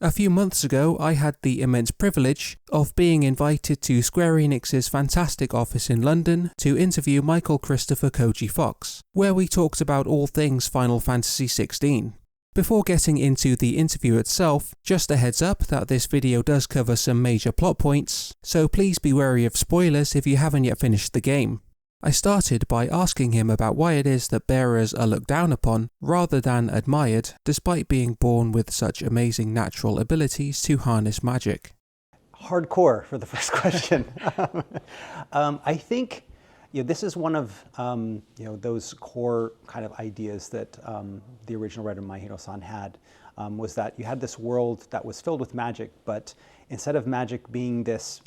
A few months ago, I had the immense privilege of being invited to Square Enix's fantastic office in London to interview Michael Christopher Koji Fox, where we talked about all things Final Fantasy XVI. Before getting into the interview itself, just a heads up that this video does cover some major plot points, so please be wary of spoilers if you haven't yet finished the game. I started by asking him about why it is that bearers are looked down upon rather than admired, despite being born with such amazing natural abilities to harness magic. Hardcore for the first question. I think this is one of those core kind of ideas that the original writer Mahiro-san had, was that you had this world that was filled with magic, but instead of magic being this,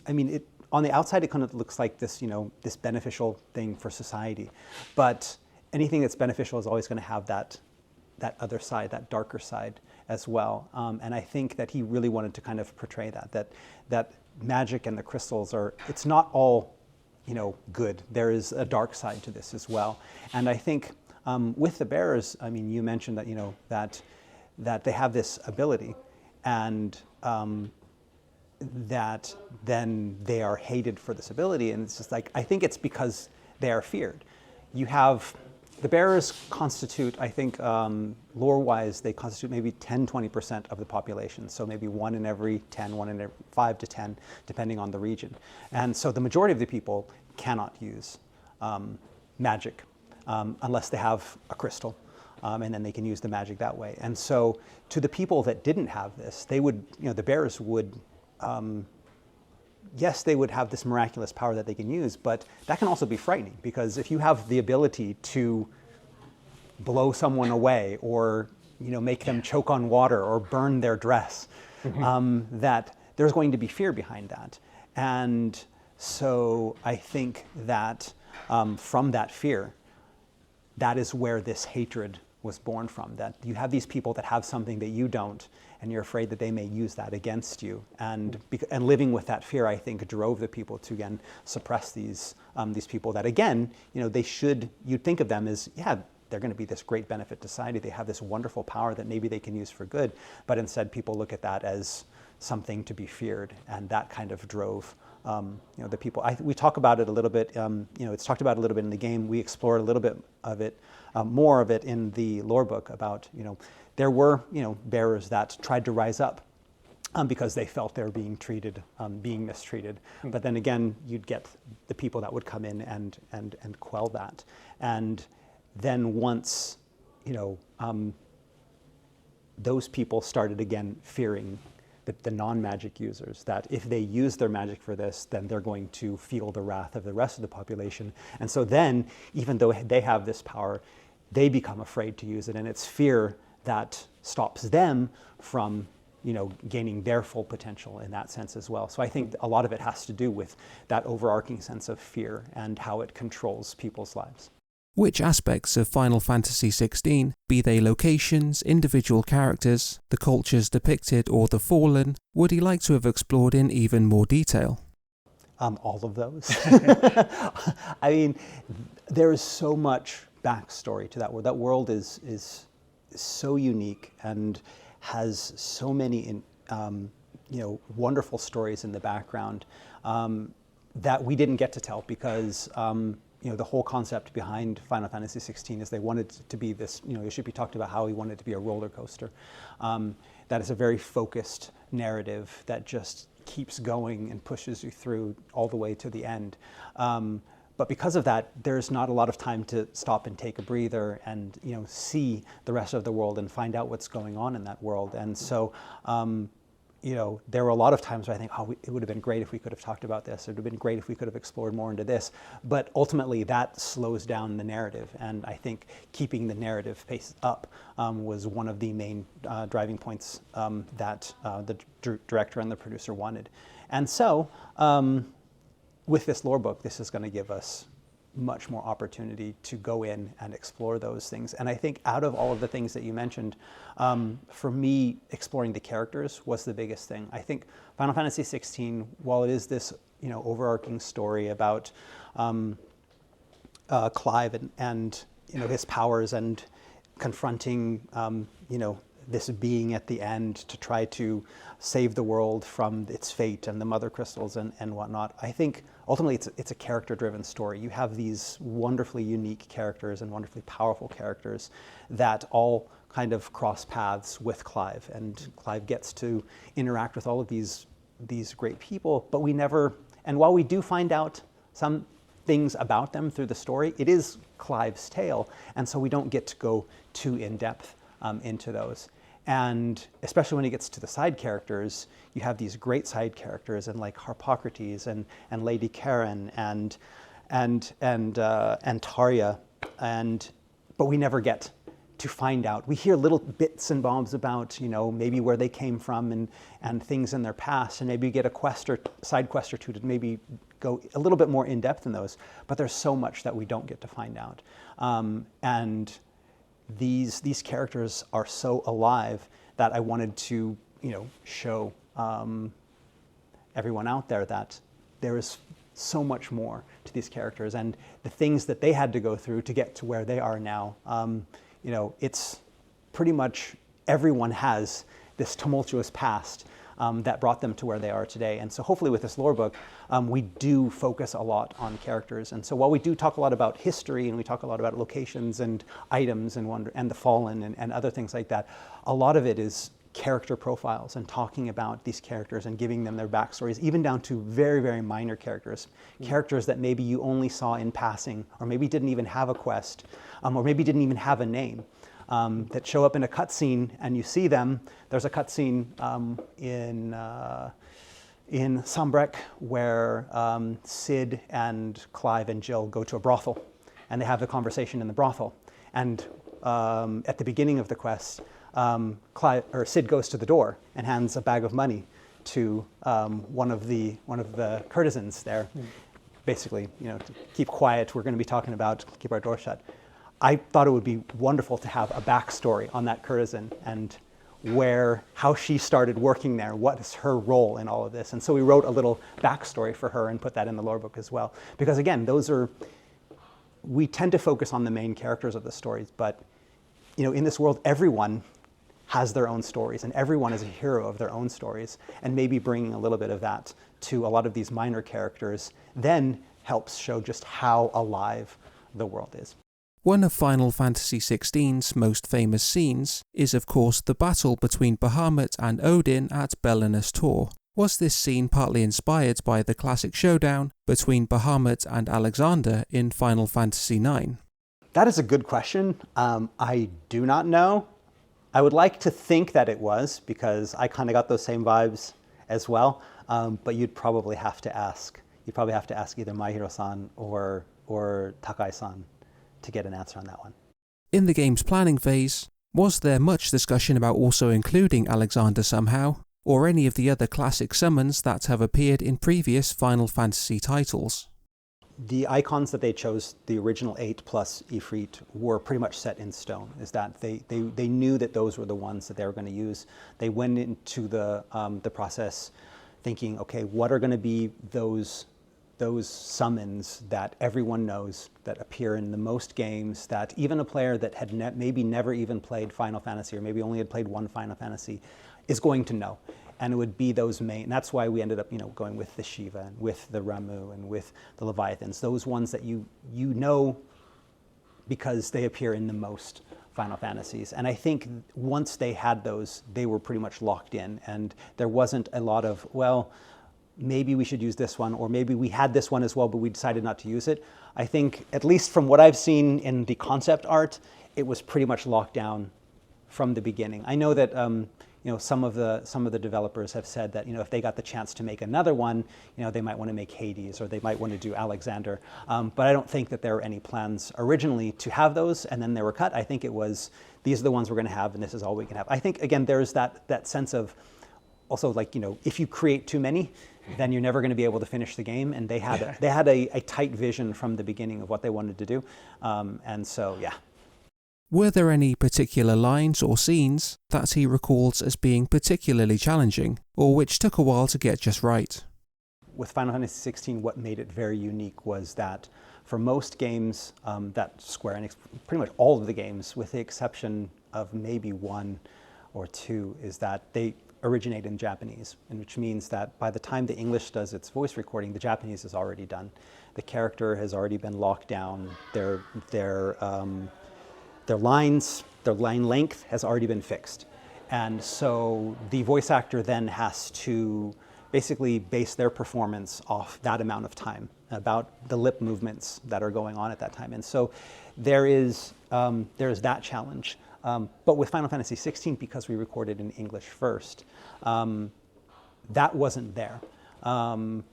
on the outside, it kind of looks like this, this beneficial thing for society. But anything that's beneficial is always going to have that other side, that darker side as well. And I think that he really wanted to kind of portray that magic and the crystals it's not all, good. There is a dark side to this as well. And I think with the bearers, you mentioned that, that they have this ability, and that then they are hated for this ability. And it's just like, I think it's because they are feared. You have, the bearers constitute, I think, lore-wise, they constitute maybe 10-20% of the population. So maybe 1 in every 10, 1 in every 5 to 10, depending on the region. And so the majority of the people cannot use magic unless they have a crystal. And then they can use the magic that way. And so to the people that didn't have this, they would, the bearers would, yes, they would have this miraculous power that they can use, but that can also be frightening, because if you have the ability to blow someone away, or make them choke on water or burn their dress, that there's going to be fear behind that. And so I think that from that fear, that is where this hatred was born from, that you have these people that have something that you don't, and you're afraid that they may use that against you. And living with that fear, I think, drove the people to, again, suppress these people that, again, you'd think of them as, yeah, they're going to be this great benefit to society. They have this wonderful power that maybe they can use for good, but instead people look at that as something to be feared, and that kind of drove the people. We talk about it a little bit, it's talked about a little bit in the game. We explore a little bit of it, more of it in the lore book about, there were, bearers that tried to rise up because they felt they were being mistreated. But then again, you'd get the people that would come in and quell that. And then once, those people started again fearing the non-magic users, that if they use their magic for this, then they're going to feel the wrath of the rest of the population. And so then, even though they have this power, they become afraid to use it, and it's fear that stops them from, gaining their full potential in that sense as well. So I think a lot of it has to do with that overarching sense of fear and how it controls people's lives. Which aspects of Final Fantasy XVI, be they locations, individual characters, the cultures depicted, or the Fallen, would he like to have explored in even more detail? All of those. There is so much backstory to that world. That world is so unique and has so many wonderful stories in the background that we didn't get to tell, because the whole concept behind Final Fantasy XVI is they wanted to be this, yoshi-p talked about how he wanted it to be a roller coaster. That is a very focused narrative that just keeps going and pushes you through all the way to the end. But because of that, there's not a lot of time to stop and take a breather and see the rest of the world and find out what's going on in that world. And so there were a lot of times where I think, it would have been great if we could have talked about this. It would have been great if we could have explored more into this. But ultimately, that slows down the narrative. And I think keeping the narrative pace up was one of the main driving points that the director and the producer wanted. And so with this lore book, this is going to give us much more opportunity to go in and explore those things. And I think out of all of the things that you mentioned, for me, exploring the characters was the biggest thing. I think Final Fantasy XVI, while it is this overarching story about Clive and his powers and confronting this being at the end to try to save the world from its fate and the mother crystals and whatnot. I think ultimately it's a character-driven story. You have these wonderfully unique characters and wonderfully powerful characters that all kind of cross paths with Clive, and Clive gets to interact with all of these great people, but we never, and while we do find out some things about them through the story, it is Clive's tale, and so we don't get to go too in-depth into those. And especially when it gets to the side characters, you have these great side characters, and like Harpocrates and Lady Karen and Tarja, but we never get to find out. We hear little bits and bobs about, you know, maybe where they came from and things in their past, and maybe you get a quest or side quest or two to maybe go a little bit more in depth in those. But there's so much that we don't get to find out, and these characters are so alive that I wanted to, you know, show everyone out there that there is so much more to these characters and the things that they had to go through to get to where they are now. You know, it's pretty much everyone has this tumultuous past that brought them to where they are today. And so hopefully with this lore book, we do focus a lot on characters. And so while we do talk a lot about history and we talk a lot about locations and items and the Fallen and other things like that, a lot of it is character profiles and talking about these characters and giving them their backstories, even down to very, very minor characters. Characters that maybe you only saw in passing, or maybe didn't even have a quest, or maybe didn't even have a name. That show up in a cutscene and you see them. There's a cutscene in Sombrek where Sid and Clive and Jill go to a brothel, and they have the conversation in the brothel. And at the beginning of the quest, Sid goes to the door and hands a bag of money to one of the courtesans there. Basically, you know, to keep quiet. We're going to be talking about keep our door shut. I thought it would be wonderful to have a backstory on that courtesan and how she started working there, what is her role in all of this. And so we wrote a little backstory for her and put that in the lore book as well. Because again, we tend to focus on the main characters of the stories, but you know, in this world, everyone has their own stories and everyone is a hero of their own stories, and maybe bringing a little bit of that to a lot of these minor characters then helps show just how alive the world is. One of Final Fantasy XVI's most famous scenes is of course the battle between Bahamut and Odin at Belinus Tor. Was this scene partly inspired by the classic showdown between Bahamut and Alexander in Final Fantasy IX? That is a good question. I do not know. I would like to think that it was, because I kind of got those same vibes as well, but you'd probably have to ask. You'd probably have to ask either Maihiro-san or Takai-san to get an answer on that one. In the game's planning phase, was there much discussion about also including Alexander somehow, or any of the other classic summons that have appeared in previous Final Fantasy titles? The icons that they chose, the original 8 plus Ifrit, were pretty much set in stone. Is that they knew that those were the ones that they were going to use. They went into the process thinking, okay, what are going to be those summons that everyone knows, that appear in the most games, that even a player that had maybe never even played Final Fantasy, or maybe only had played one Final Fantasy, is going to know. And it would be those main, and that's why we ended up, you know, going with the Shiva and with the Ramu and with the Leviathans, those ones that you know because they appear in the most Final Fantasies. And I think once they had those, they were pretty much locked in, and there wasn't a lot of, well, maybe we should use this one, or maybe we had this one as well, but we decided not to use it. I think, at least from what I've seen in the concept art, it was pretty much locked down from the beginning. I know that you know, some of the developers have said that, you know, if they got the chance to make another one, you know, they might want to make Hades, or they might want to do Alexander. But I don't think that there were any plans originally to have those, and then they were cut. I think it was, these are the ones we're going to have, and this is all we can have. I think, again, there's that sense of, also, like, you know, if you create too many, then you're never going to be able to finish the game. And they had a tight vision from the beginning of what they wanted to do. And so, yeah. Were there any particular lines or scenes that he recalls as being particularly challenging, or which took a while to get just right? With Final Fantasy XVI, what made it very unique was that for most games that Square Enix, pretty much all of the games, with the exception of maybe one, or two, is that they originate in Japanese, and which means that by the time the English does its voice recording, the Japanese is already done. The character has already been locked down. Their lines, their line length has already been fixed. And so the voice actor then has to basically base their performance off that amount of time, about the lip movements that are going on at that time. And so there's that challenge. But with Final Fantasy XVI, because we recorded in English first, that wasn't there. The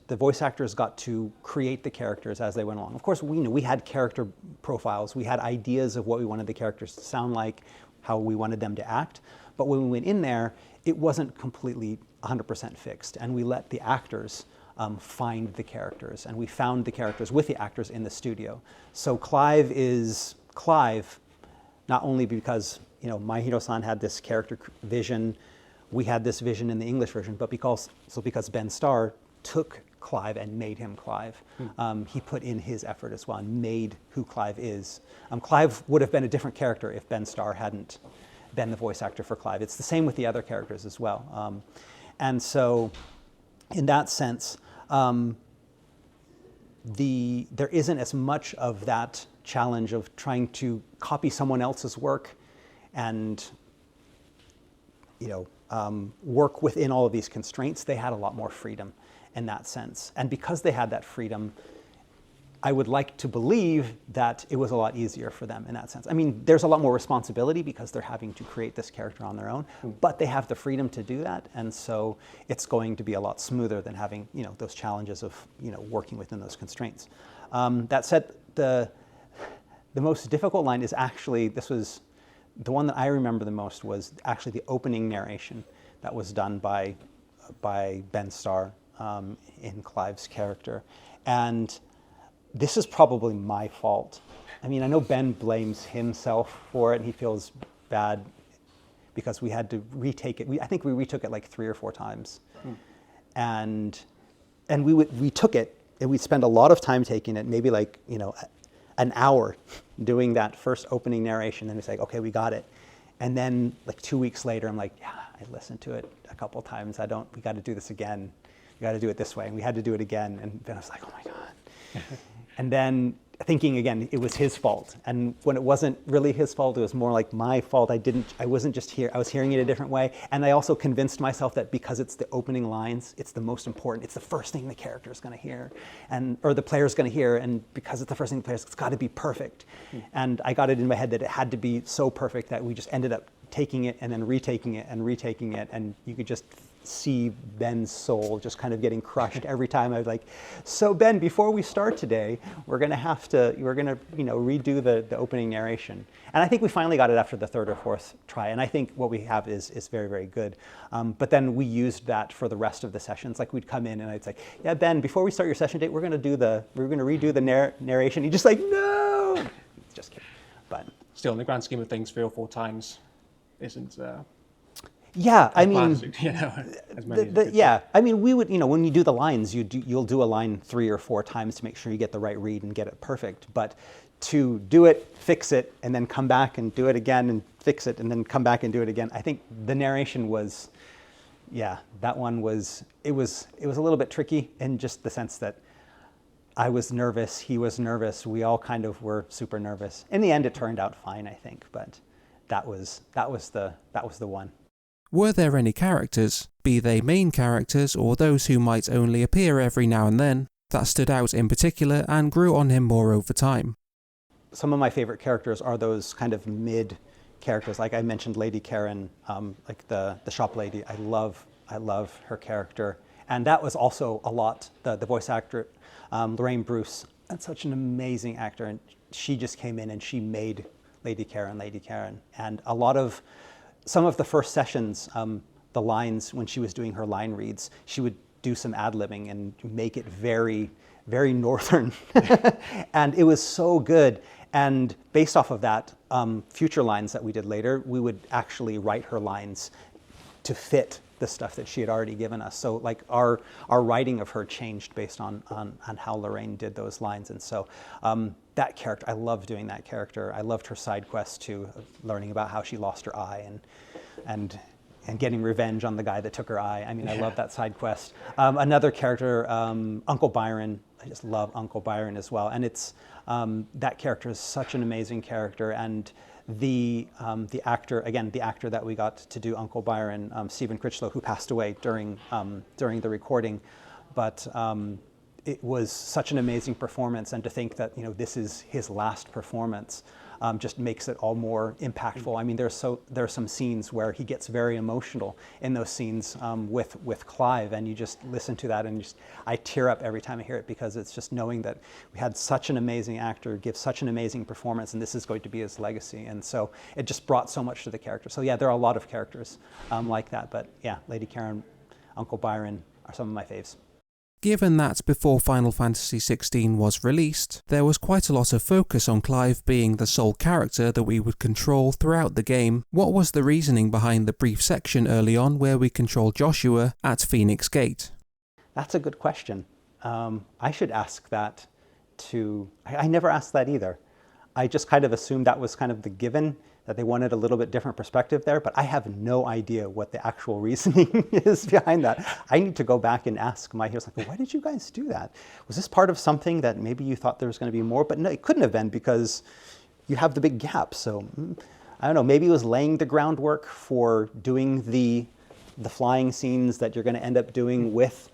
voice actors got to create the characters as they went along. Of course, we had character profiles. We had ideas of what we wanted the characters to sound like, how we wanted them to act. But when we went in there, it wasn't completely 100% fixed. And we let the actors find the characters. And we found the characters with the actors in the studio. So Clive is Clive, not only because Mahiro-san had this character vision, we had this vision in the English version, but because Ben Starr took Clive and made him Clive. He put in his effort as well and made who Clive is. Clive would have been a different character if Ben Starr hadn't been the voice actor for Clive. It's the same with the other characters as well. And so in that sense, there isn't as much of that challenge of trying to copy someone else's work and work within all of these constraints. They had a lot more freedom in that sense. And because they had that freedom, I would like to believe that it was a lot easier for them in that sense. I mean, there's a lot more responsibility because they're having to create this character on their own, but they have the freedom to do that. And so it's going to be a lot smoother than having, those challenges of, working within those constraints. That said, the most difficult line is actually, the one that I remember the most was actually the opening narration that was done by Ben Starr in Clive's character. And this is probably my fault. I mean, I know Ben blames himself for it, and he feels bad because we had to retake it. I think we retook it like 3 or 4 times. And we took it, and we spent a lot of time taking it, maybe like, an hour doing that first opening narration. And we say, okay, we got it. And then like 2 weeks later, I'm like, yeah, I listened to it a couple times. We got to do this again. We got to do it this way. And we had to do it again. And Ben was like, oh my God. And then thinking again, it was his fault. And when it wasn't really his fault, it was more like my fault. I wasn't just here, I was hearing it a different way. And I also convinced myself that because it's the opening lines, it's the most important. It's the first thing the character is going to hear, or the player is going to hear. And because it's the first thing the player, it's got to be perfect. And I got it in my head that it had to be so perfect that we just ended up taking it and then retaking it and retaking it. And you could just see Ben's soul just kind of getting crushed every time. I was like, so Ben, before we start today, we're going to redo the opening narration. And I think we finally got it after the 3rd or 4th try. And I think what we have is very, very good. But then we used that for the rest of the sessions. Like we'd come in and I'd say, yeah, Ben, before we start your session date, we're going to redo the narration. He's just like, no, just kidding. But still, in the grand scheme of things, 3 or 4 times isn't. Yeah, I mean, we would, when you do the lines, you'll do a line 3 or 4 times to make sure you get the right read and get it perfect. But to do it, fix it, and then come back and do it again and fix it, and then come back and do it again, I think the narration was, that one was, it was a little bit tricky in just the sense that I was nervous, he was nervous, we all kind of were super nervous. In the end, it turned out fine, I think, but that was the one. Were there any characters, be they main characters or those who might only appear every now and then, that stood out in particular and grew on him more over time? Some of my favorite characters are those kind of mid characters. Like I mentioned Lady Karen, like the shop lady. I love her character. And that was also a lot, the voice actor, Lorraine Bruce. That's such an amazing actor. And she just came in and she made Lady Karen. And some of the first sessions, the lines, when she was doing her line reads, she would do some ad-libbing and make it very, very northern. And it was so good. And based off of that, future lines that we did later, we would actually write her lines to fit the stuff that she had already given us. So like our writing of her changed based on how Lorraine did those lines. And so that character, I love doing that character. I loved her side quest too, learning about how she lost her eye and getting revenge on the guy that took her eye. I mean, I love that side quest. Another character, Uncle Byron. I just love Uncle Byron as well. And it's that character is such an amazing character. And the actor, again, the actor that we got to do Uncle Byron, Stephen Critchlow, who passed away during the recording, but it was such an amazing performance. And to think that this is his last performance just makes it all more impactful. I mean, there are some scenes where he gets very emotional in those scenes with Clive, and you just listen to that, and I tear up every time I hear it, because it's just knowing that we had such an amazing actor give such an amazing performance, and this is going to be his legacy. And so it just brought so much to the character. So yeah, there are a lot of characters like that, but yeah, Lady Karen, Uncle Byron are some of my faves. Given that before Final Fantasy XVI was released, there was quite a lot of focus on Clive being the sole character that we would control throughout the game, what was the reasoning behind the brief section early on where we control Joshua at Phoenix Gate? That's a good question. I should ask that to... I never asked that either. I just kind of assumed that was kind of the given, that they wanted a little bit different perspective there, but I have no idea what the actual reasoning is behind that. I need to go back and ask my heroes, like, why did you guys do that? Was this part of something that maybe you thought there was going to be more? But no, it couldn't have been, because you have the big gap. So I don't know, maybe it was laying the groundwork for doing the flying scenes that you're going to end up doing with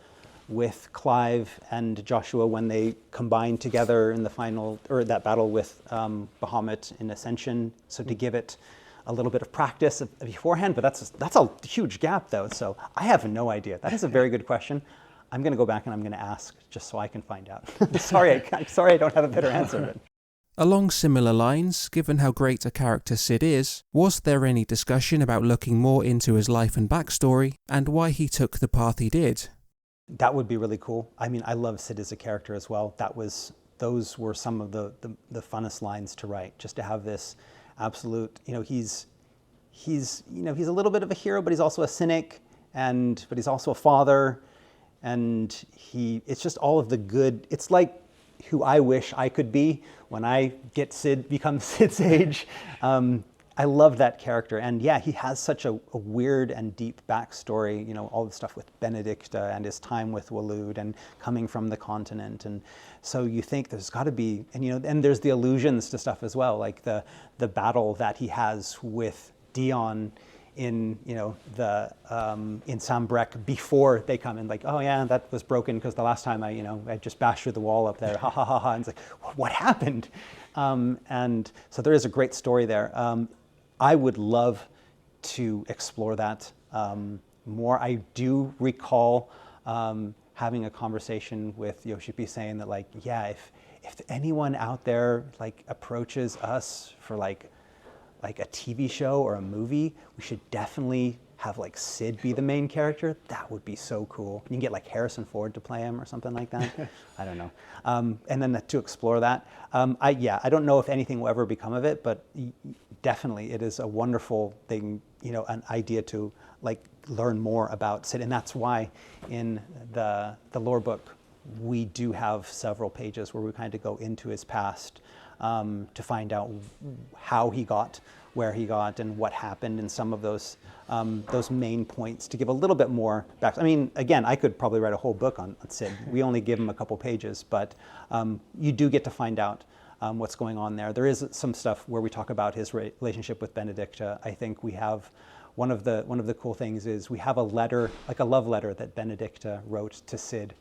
Clive and Joshua when they combine together in the final, or that battle with Bahamut in Ascension. So to give it a little bit of practice beforehand, but that's a huge gap though. So I have no idea. That is a very good question. I'm going to go back and I'm going to ask just so I can find out. sorry I don't have a better answer. But. Along similar lines, given how great a character Sid is, was there any discussion about looking more into his life and backstory and why he took the path he did? That would be really cool. I mean, I love Sid as a character as well. Those were some of the funnest lines to write. Just to have this absolute, he's a little bit of a hero, but he's also a cynic, but he's also a father, and it's just all of the good. It's like who I wish I could be when I become Sid's age. I love that character, and yeah, he has such a weird and deep backstory, all the stuff with Benedicta and his time with Waloed and coming from the continent, and so you think there's got to be, and there's the allusions to stuff as well, like the battle that he has with Dion in in Sambrec before they come in, like, oh yeah, that was broken because the last time I just bashed through the wall up there, ha ha ha ha, and it's like, what happened? And so there is a great story there. I would love to explore that more. I do recall having a conversation with yoshi-p saying that, like, yeah, if anyone out there like approaches us for like a TV show or a movie, we should definitely have like Sid be the main character. That would be so cool. You can get like Harrison Ford to play him or something like that. I don't know. And then to explore that. I don't know if anything will ever become of it, but definitely it is a wonderful thing, an idea to like learn more about Sid. And that's why in the lore book, we do have several pages where we kind of go into his past to find out how he got where he got and what happened in some of those main points, to give a little bit more back. I mean, again, I could probably write a whole book on Sid. We only give him a couple pages, but you do get to find out what's going on there. There is some stuff where we talk about his relationship with Benedicta. I think we have one of the cool things is we have a letter, like a love letter that Benedicta wrote to Sid.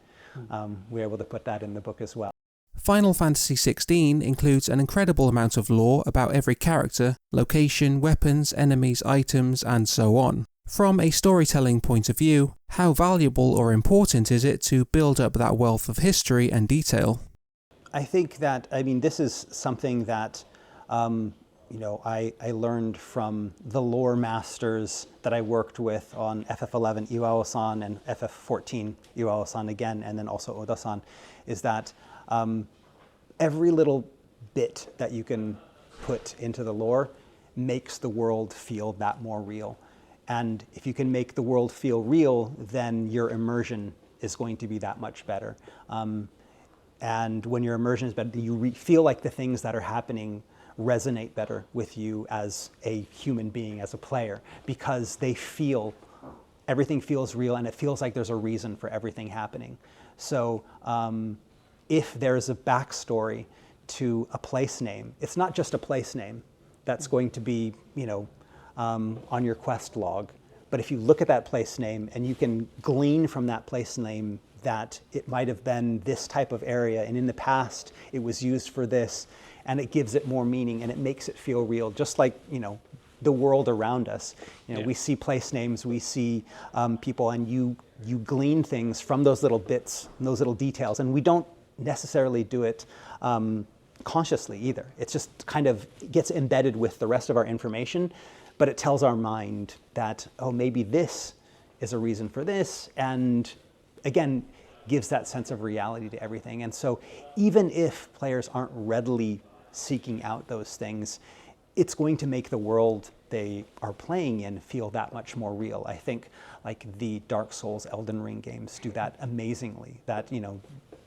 We're able to put that in the book as well. Final Fantasy XVI includes an incredible amount of lore about every character, location, weapons, enemies, items, and so on. From a storytelling point of view, how valuable or important is it to build up that wealth of history and detail? I think that, this is something that, I learned from the lore masters that I worked with on FF11 Iwao-san and FF14 Iwao-san again, and then also Oda-san, is that every little bit that you can put into the lore makes the world feel that more real. And if you can make the world feel real, then your immersion is going to be that much better. and when your immersion is better, you feel like the things that are happening resonate better with you as a human being, as a player, because everything feels real, and it feels like there's a reason for everything happening. So if there's a backstory to a place name, it's not just a place name that's going to be, on your quest log. But if you look at that place name and you can glean from that place name that it might have been this type of area, and in the past it was used for this, and it gives it more meaning and it makes it feel real, just like, the world around us. We see place names, we see people, and you glean things from those little bits, those little details, and we don't necessarily do it consciously either. It's just kind of gets embedded with the rest of our information, but it tells our mind that, oh, maybe this is a reason for this, and again, gives that sense of reality to everything. And so even if players aren't readily seeking out those things, it's going to make the world they are playing in feel that much more real. I think like the Dark Souls, Elden Ring games do that amazingly, that,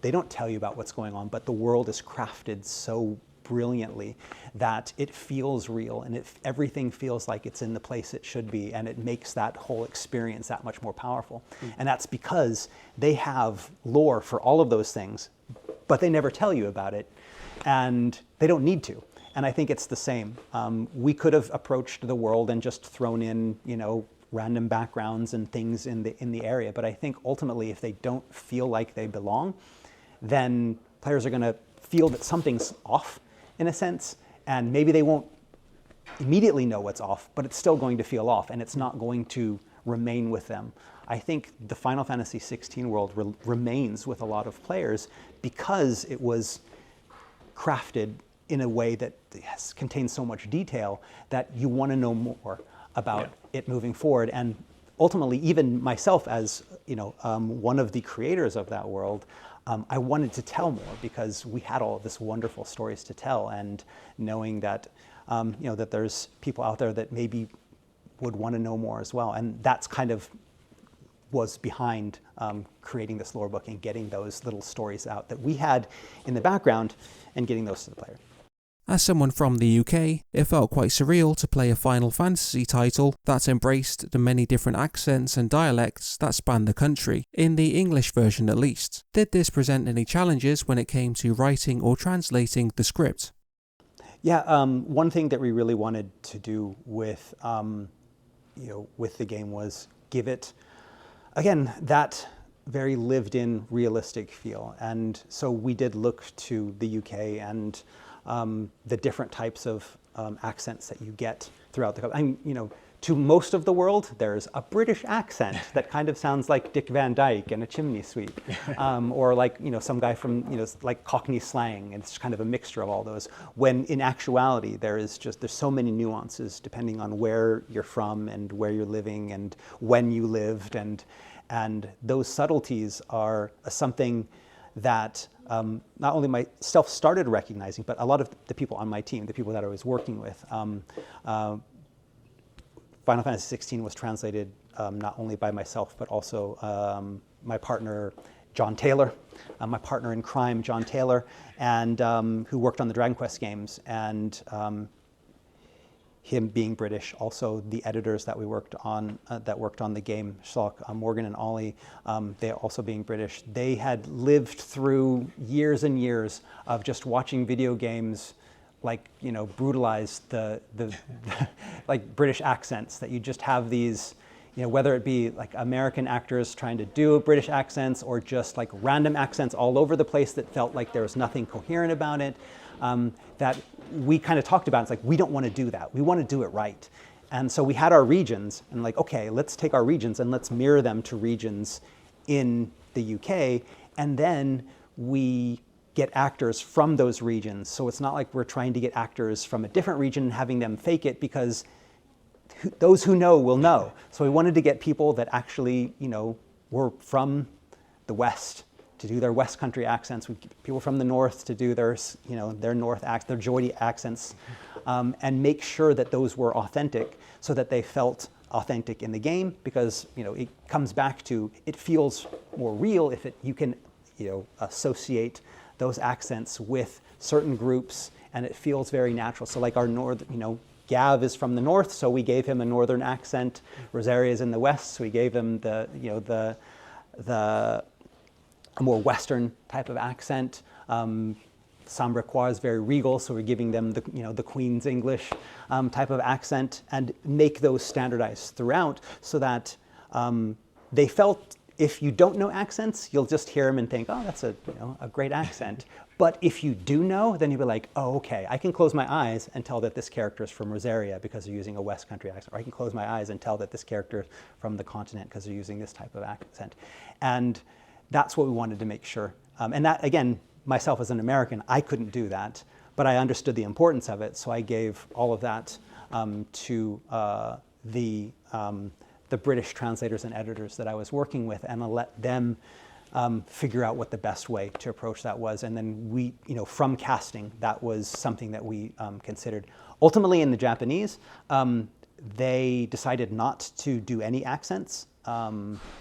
they don't tell you about what's going on, but the world is crafted so brilliantly that it feels real, and everything feels like it's in the place it should be, and it makes that whole experience that much more powerful. And that's because they have lore for all of those things, but they never tell you about it, and they don't need to. And I think it's the same. We could have approached the world and just thrown in, random backgrounds and things in the area, but I think ultimately if they don't feel like they belong, then players are going to feel that something's off, in a sense, and maybe they won't immediately know what's off, but it's still going to feel off, and it's not going to remain with them. I think the Final Fantasy XVI world remains with a lot of players because it was crafted in a way that contains so much detail that you want to know more about it moving forward. And ultimately, even myself as one of the creators of that world, I wanted to tell more because we had all of this wonderful stories to tell, and knowing that that there's people out there that maybe would want to know more as well, and that's kind of was behind creating this lore book and getting those little stories out that we had in the background and getting those to the player. As someone from the UK, it felt quite surreal to play a Final Fantasy title that embraced the many different accents and dialects that span the country, in the English version at least. Did this present any challenges when it came to writing or translating the script? Yeah, one thing that we really wanted to do with, with the game was give it, again, that very lived-in, realistic feel. And so we did look to the UK and the different types of accents that you get throughout the to most of the world, there's a British accent that kind of sounds like Dick Van Dyke and a chimney sweep, or like, some guy from, like Cockney slang. It's kind of a mixture of all those. When in actuality, there's so many nuances depending on where you're from and where you're living and when you lived, and those subtleties are something that not only myself started recognizing, but a lot of the people on my team, the people that I was working with. Final Fantasy XVI was translated not only by myself, but also my partner, John Taylor, my partner in crime, John Taylor, and who worked on the Dragon Quest games, and him being British. Also, the editors that we worked on the game, Schlock, Morgan and Ollie, they also being British. They had lived through years and years of just watching video games, like brutalize the like British accents. That you just have these, whether it be like American actors trying to do British accents or just like random accents all over the place that felt like there was nothing coherent about it. That we kind of talked about. It's like, we don't want to do that. We want to do it right. And so we had our regions, and like, okay, let's take our regions and let's mirror them to regions in the UK, and then we get actors from those regions. So it's not like we're trying to get actors from a different region and having them fake it, because those who know will know. So we wanted to get people that actually, were from the West to do their West Country accents. We get people from the North to do their, their North their Geordie accents, and make sure that those were authentic, so that they felt authentic in the game. Because it comes back to, it feels more real if you can associate those accents with certain groups, and it feels very natural. So like our Gav is from the north, so we gave him a northern accent. Rosaria is in the west, so we gave him the more western type of accent. Sambraquois is very regal, so we're giving them the Queen's English type of accent, and make those standardized throughout, so that they felt, if you don't know accents, you'll just hear them and think, oh, that's a great accent. But if you do know, then you'll be like, oh, okay, I can close my eyes and tell that this character is from Rosaria because they're using a West Country accent, or I can close my eyes and tell that this character is from the continent because they're using this type of accent. And that's what we wanted to make sure. And that, again, myself as an American, I couldn't do that, but I understood the importance of it, so I gave all of that to the British translators and editors that I was working with, and I let them figure out what the best way to approach that was. And then we, from casting, that was something that we considered. Ultimately, in the Japanese, they decided not to do any accents.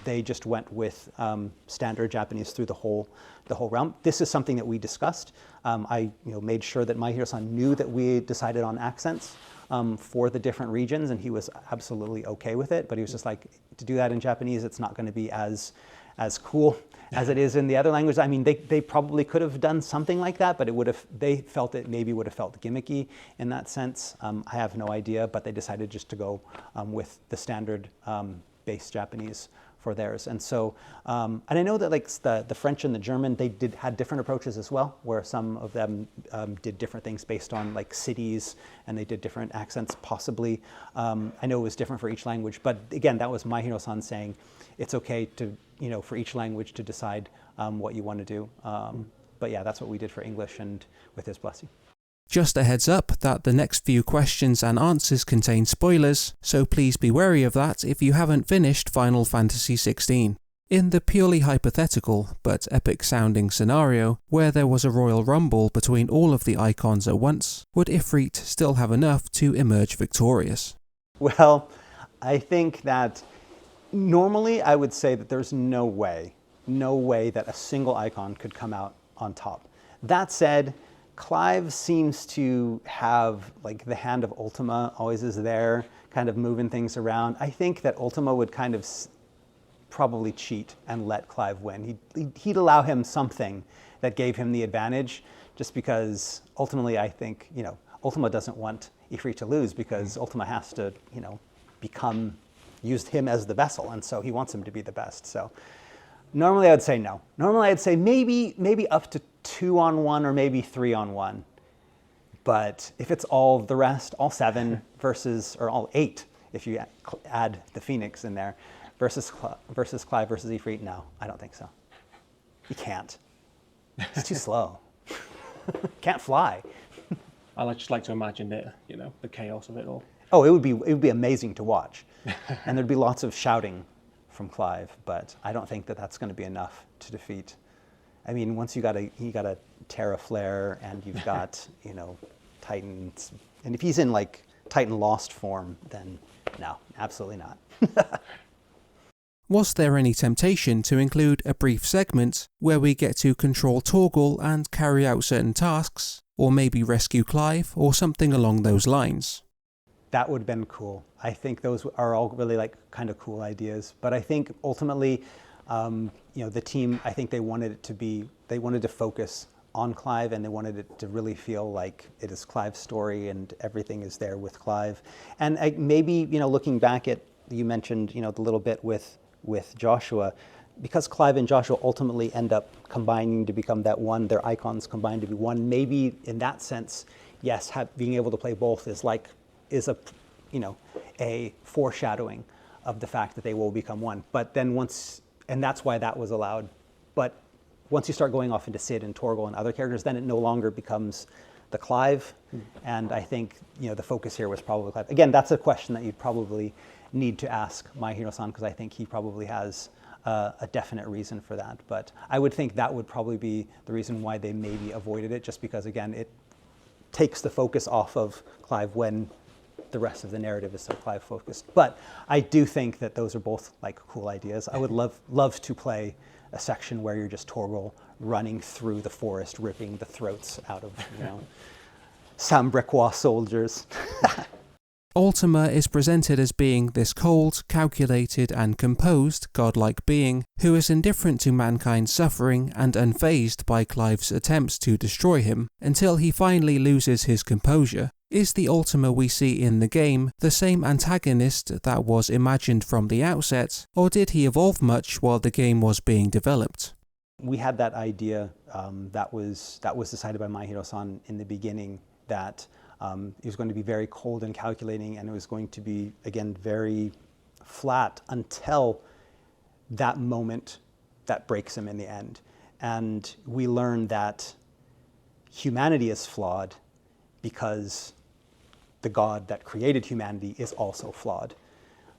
They just went with standard Japanese through the whole realm. This is something that we discussed. I made sure that Maehiro-san knew that we decided on accents for the different regions, and he was absolutely okay with it. But he was just like, to do that in Japanese, it's not going to be as cool as it is in the other language. I mean, they probably could have done something like that, but they felt it maybe would have felt gimmicky in that sense. I have no idea, but they decided just to go with the standard base Japanese for theirs. And so, and I know that like the French and the German, they had different approaches as well, where some of them did different things based on like cities, and they did different accents possibly. I know it was different for each language, but again, that was Maehiro-san saying it's okay to, for each language to decide what you want to do. But yeah, that's what we did for English, and with his blessing. Just a heads up that the next few questions and answers contain spoilers, so please be wary of that if you haven't finished Final Fantasy XVI. In the purely hypothetical, but epic-sounding scenario, where there was a royal rumble between all of the Eikons at once, would Ifrit still have enough to emerge victorious? Well, I think that normally I would say that there's no way that a single Eikon could come out on top. That said, Clive seems to have, like, the hand of Ultima always is there, kind of moving things around. I think that Ultima would kind of probably cheat and let Clive win. He'd allow him something that gave him the advantage, just because ultimately I think, Ultima doesn't want Ifrit to lose, because Ultima has to, use him as the vessel, and so he wants him to be the best. So normally I would say no. Normally I'd say maybe up to 2-on-1 or maybe 3-on-1. But if it's all the rest, all 7 versus, or all 8, if you add the Phoenix in there, versus Clive versus Ifrit, no, I don't think so. You can't. It's too slow. Can't fly. I just like to imagine it, the chaos of it all. Oh, it would be amazing to watch. And there'd be lots of shouting from Clive, but I don't think that that's going to be enough to defeat. I mean, once you got a Terra Flare, and you've got, Titans, and if he's in like Titan Lost form, then no, absolutely not. Was there any temptation to include a brief segment where we get to control Torgal and carry out certain tasks, or maybe rescue Clive, or something along those lines? That would have been cool. I think those are all really like kind of cool ideas. But I think ultimately, the team, I think they wanted to focus on Clive, and they wanted it to really feel like it is Clive's story and everything is there with Clive. And maybe, looking back at, you mentioned, the little bit with Joshua, because Clive and Joshua ultimately end up combining to become that one, their Eikons combined to be one. Maybe in that sense, yes, being able to play both is a foreshadowing of the fact that they will become one. But then and that's why that was allowed. But once you start going off into Sid and Torgal and other characters, then it no longer becomes the Clive. And I think, the focus here was probably Clive. Again, that's a question that you'd probably need to ask Maehiro-san, because I think he probably has a definite reason for that. But I would think that would probably be the reason why they maybe avoided it, just because, again, it takes the focus off of Clive when the rest of the narrative is so Clive focused. But I do think that those are both like cool ideas. I would love to play a section where you're just Torgal running through the forest, ripping the throats out of, Sambriquois soldiers. Ultima is presented as being this cold, calculated and composed godlike being who is indifferent to mankind's suffering and unfazed by Clive's attempts to destroy him until he finally loses his composure. Is the Ultima we see in the game the same antagonist that was imagined from the outset, or did he evolve much while the game was being developed? We had that idea that was decided by Maehiro-san in the beginning, that it was going to be very cold and calculating, and it was going to be, again, very flat until that moment that breaks him in the end. And we learn that humanity is flawed because the God that created humanity is also flawed.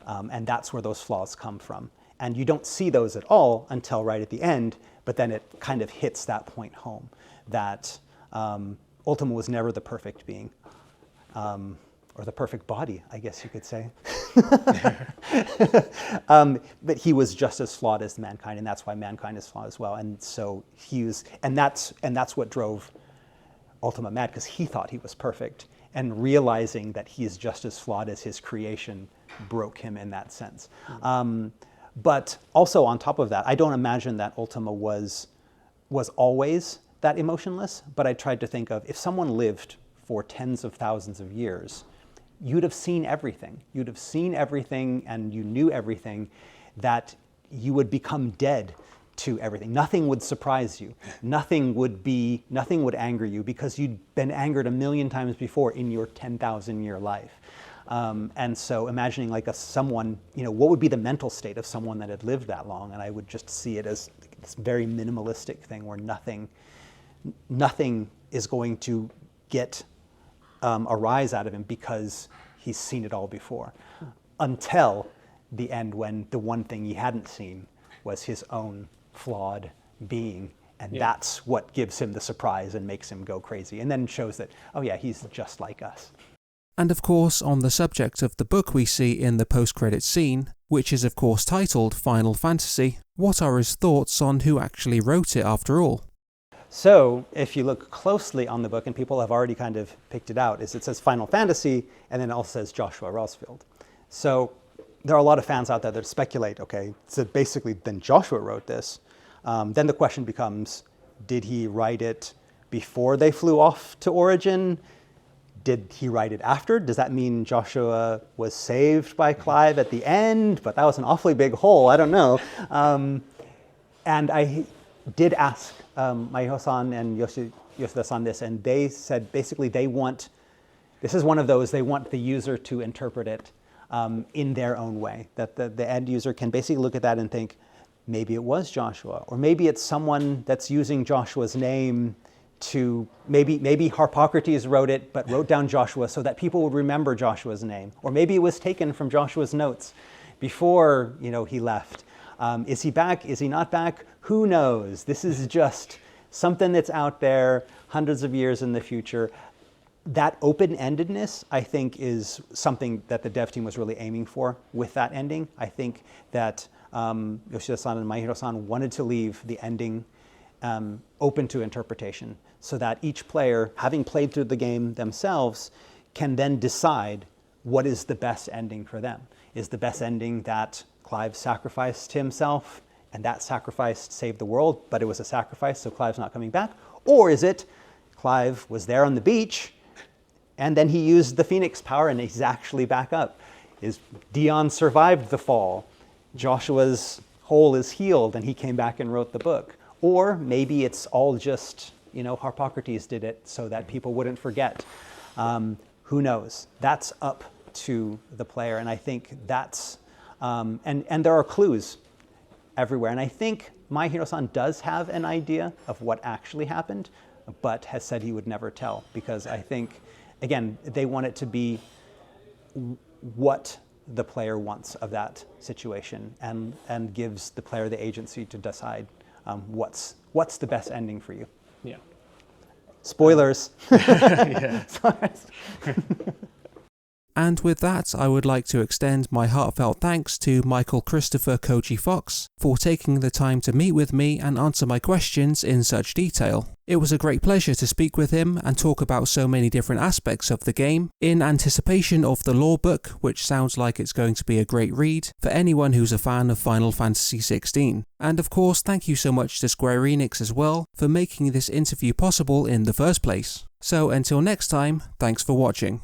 And that's where those flaws come from. And you don't see those at all until right at the end, but then it kind of hits that point home, that Ultima was never the perfect being. Or the perfect body, I guess you could say. But he was just as flawed as mankind, and that's why mankind is flawed as well. And so that's what drove Ultima mad, because he thought he was perfect, and realizing that he is just as flawed as his creation broke him in that sense. But also on top of that, I don't imagine that Ultima was always that emotionless, but I tried to think of, if someone lived for tens of thousands of years, you'd have seen everything. You'd have seen everything, and you knew everything, that you would become dead to everything. Nothing would surprise you. Nothing would anger you, because you'd been angered a million times before in your 10,000-year life. And so imagining like someone, what would be the mental state of someone that had lived that long? And I would just see it as this very minimalistic thing where nothing is going to get a rise out of him because he's seen it all before, until the end, when the one thing he hadn't seen was his own flawed being. And that's what gives him the surprise and makes him go crazy, and then shows that, oh yeah, he's just like us. And of course, on the subject of the book we see in the post-credits scene, which is of course titled Final Fantasy, what are his thoughts on who actually wrote it after all? So if you look closely on the book, and people have already kind of picked it out, is it says Final Fantasy, and then it also says Joshua Rosfield. So there are a lot of fans out there that speculate, okay, so basically then Joshua wrote this. Then the question becomes, did he write it before they flew off to Origin? Did he write it after? Does that mean Joshua was saved by Clive at the end? But that was an awfully big hole, I don't know. And I did ask Maehiro-san and Yoshida-san this, and they said basically this is one of those, they want the user to interpret it in their own way. That the end user can basically look at that and think, maybe it was Joshua, or maybe it's someone that's using Joshua's name to, maybe Harpocrates wrote it, but wrote down Joshua so that people would remember Joshua's name. Or maybe it was taken from Joshua's notes before, he left. Is he back? Is he not back? Who knows? This is just something that's out there hundreds of years in the future. That open-endedness, I think, is something that the dev team was really aiming for with that ending. I think that Yoshida-san and Maehiro-san wanted to leave the ending open to interpretation, so that each player, having played through the game themselves, can then decide what is the best ending for them. Is the best ending that Clive sacrificed himself, and that sacrifice saved the world, but it was a sacrifice, so Clive's not coming back? Or is it Clive was there on the beach, and then he used the Phoenix power, and he's actually back up? Is Dion survived the fall? Joshua's hole is healed, and he came back and wrote the book? Or maybe it's all just, Harpocrates did it so that people wouldn't forget. Who knows? That's up to the player, and I think that's, and there are clues everywhere. And I think Maehiro-san does have an idea of what actually happened, but has said he would never tell, because I think, again, they want it to be what the player wants of that situation, and gives the player the agency to decide what's the best ending for you. Yeah. Spoilers. Yeah. And with that, I would like to extend my heartfelt thanks to Michael Christopher Koji Fox for taking the time to meet with me and answer my questions in such detail. It was a great pleasure to speak with him and talk about so many different aspects of the game, in anticipation of the lore book, which sounds like it's going to be a great read for anyone who's a fan of Final Fantasy XVI. And of course, thank you so much to Square Enix as well for making this interview possible in the first place. So until next time, thanks for watching.